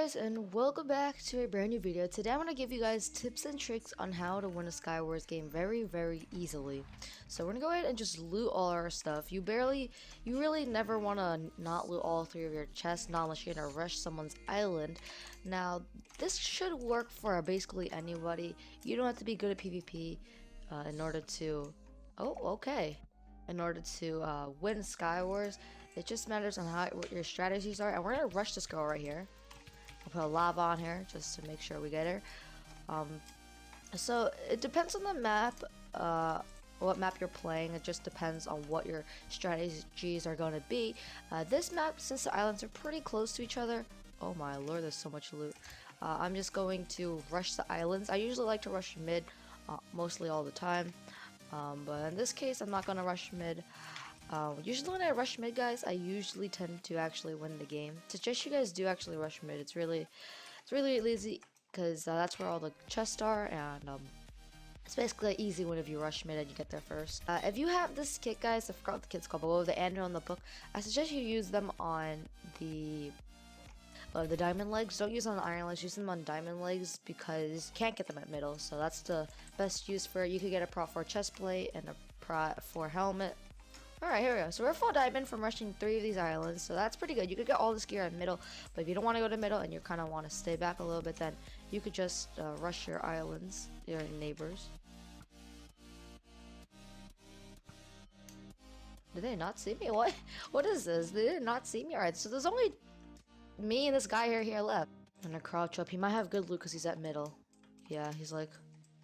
guys, and welcome back to a brand new video. Today I'm going to give you guys tips and tricks on how to win a Skywars game very easily. So we're going to go ahead and just loot all our stuff. You really never want to not loot all three of your chests, not unless you're going to rush someone's island. Now this should work for basically anybody. You don't have to be good at PvP in order to win Skywars. It just matters on what your strategies are, and we're gonna rush this girl right here. I'll put a lava on here just to make sure we get her. So it depends on the map, what map you're playing. It just depends on what your strategies are going to be. This map, since the islands are pretty close to each other, oh my lord, there's so much loot. I'm just going to rush the islands. I usually like to rush mid, mostly all the time. But in this case, I'm not going to rush mid. Usually when I rush mid, guys, I usually tend to actually win the game. Suggest you guys do actually rush mid. It's really easy because that's where all the chests are, and it's basically an easy win if you rush mid and you get there first. If you have this kit, guys, I forgot what the kit's called, but with the anvil in the book, I suggest you use them on the diamond legs. Don't use them on the iron legs, use them on diamond legs because you can't get them at middle, so that's the best use for it. You could get a prot for chest plate and a prot for helmet. Alright, here we go. So we're full diamond from rushing 3 of these islands, so that's pretty good. You could get all this gear in middle, but if you don't want to go to middle and you kind of want to stay back a little bit, then you could just rush your islands, your neighbors. Did they not see me? What is this? They did not see me? Alright, so there's only me and this guy here left. I'm gonna crouch up. He might have good loot because he's at middle. Yeah, he's like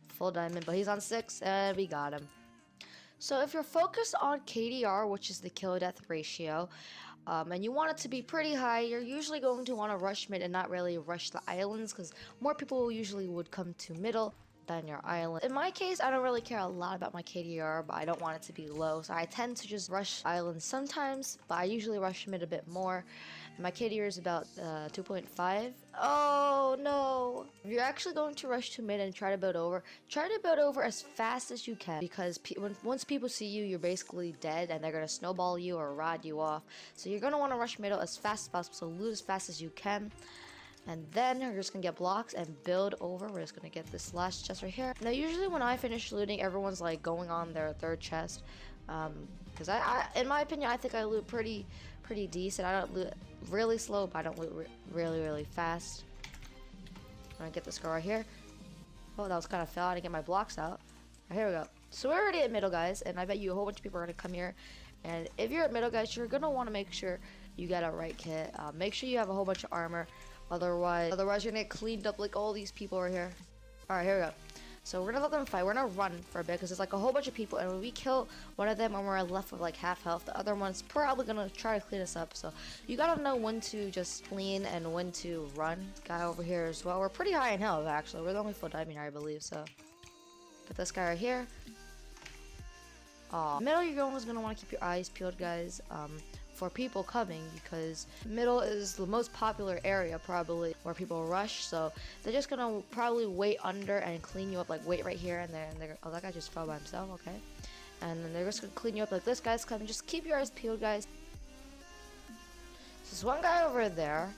full diamond, but he's on 6 and we got him. So if you're focused on KDR, which is the kill death ratio, and you want it to be pretty high, you're usually going to want to rush mid and not really rush the islands because more people usually would come to middle than your island. In my case, I don't really care a lot about my KDR, but I don't want it to be low, so I tend to just rush islands sometimes, but I usually rush mid a bit more. My KDR is about 2.5. Oh no! If you're actually going to rush to mid and try to build over as fast as you can, because once people see you, you're basically dead and they're going to snowball you or rod you off. So you're going to want to rush middle as fast as possible, so loot as fast as you can. And then we're just gonna get blocks and build over. We're just gonna get this last chest right here. Now usually when I finish looting, everyone's like going on their third chest, because I in my opinion, I think I loot pretty decent. I don't loot really slow, but I don't loot really fast. I'm gonna get this girl right here. Oh, that was kind of fell. I didn't get my blocks out. Right, here we go. So we're already at middle, guys, and I bet you a whole bunch of people are gonna come here. And if you're at middle, guys, you're gonna want to make sure you get a right kit. Make sure you have a whole bunch of armor. Otherwise you're gonna get cleaned up like all these people are here. Alright, here we go. So we're gonna let them fight. We're gonna run for a bit because there's like a whole bunch of people, and when we kill one of them and we're left with like half health, the other one's probably gonna try to clean us up. So you gotta know when to just clean and when to run. Guy over here as well. We're pretty high in health actually. We're the only full diamond here, I believe. So get this guy right here. Middle, you're always gonna want to keep your eyes peeled, guys. For people coming, because middle is the most popular area probably where people rush, so they're just gonna probably wait under and clean you up, like wait right here, and they're oh, that guy just fell by himself, okay, and then they're just gonna clean you up like this guy's coming. Just keep your eyes peeled, guys. So there's one guy over there.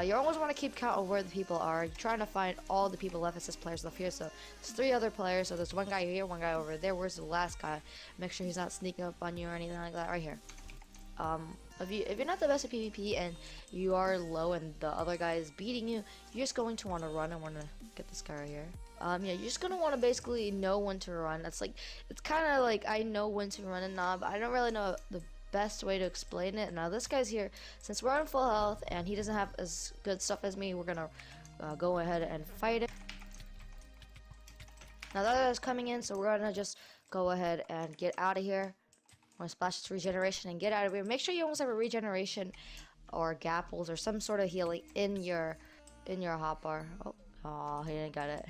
You always want to keep count of where the people are. You're trying to find all the people left. It says players left here, so there's 3 other players. So there's one guy here, one guy over there. Where's the last guy? Make sure he's not sneaking up on you or anything like that. Right here. If you're not the best at PvP and you are low and the other guy is beating you, you're just going to want to run. And want to get this guy right here. Yeah, you're just gonna want to basically know when to run. It's kind of like I know when to run and not, but I don't really know the best way to explain it. Now this guy's here, since we're on full health and he doesn't have as good stuff as me, we're gonna go ahead and fight it. Now the other guy's coming in, so we're gonna just go ahead and get out of here. Want to splash this regeneration and get out of here. Make sure you always have a regeneration or gapples or some sort of healing in your hotbar. Oh, he didn't get it.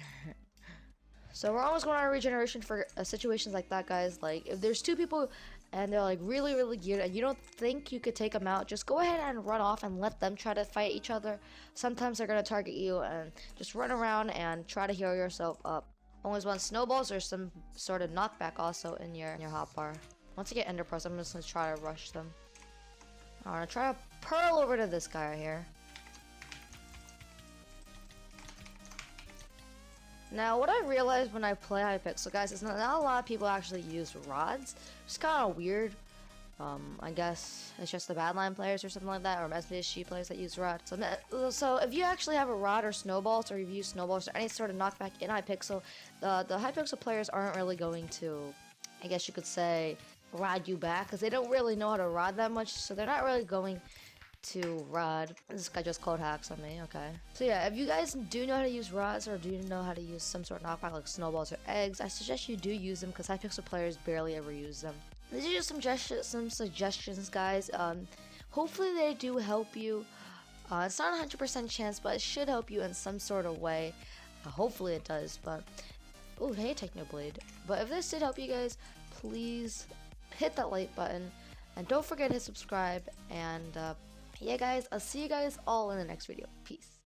So we're always going on a regeneration for situations like that, guys. Like if there's 2 people and they're like really geared and you don't think you could take them out, just go ahead and run off and let them try to fight each other. Sometimes they're gonna target you, and just run around and try to heal yourself up. Always want snowballs or some sort of knockback also in your hotbar. Once you get ender pearls, I'm just gonna try to rush them. I'm gonna try to pearl over to this guy right here. Now, what I realized when I play Hypixel, guys, is not a lot of people actually use rods. It's kind of weird. I guess it's just the badline players or something like that, or SBSG players that use rods. So if you actually have a rod or snowballs, or you've used snowballs or any sort of knockback in Hypixel, the Hypixel players aren't really going to, I guess you could say, rod you back, because they don't really know how to rod that much, so they're not really going to rod. This guy just code hacks on me, okay. So yeah, if you guys do know how to use rods, or do you know how to use some sort of knockback like snowballs or eggs, I suggest you do use them, because Hypixel players barely ever use them. These are just some suggestions, guys. Hopefully they do help you. It's not a 100% chance, but it should help you in some sort of way. Hopefully it does, but... Oh, hey, Technoblade. But if this did help you guys, please hit that like button. And don't forget to subscribe. And yeah, guys, I'll see you guys all in the next video. Peace.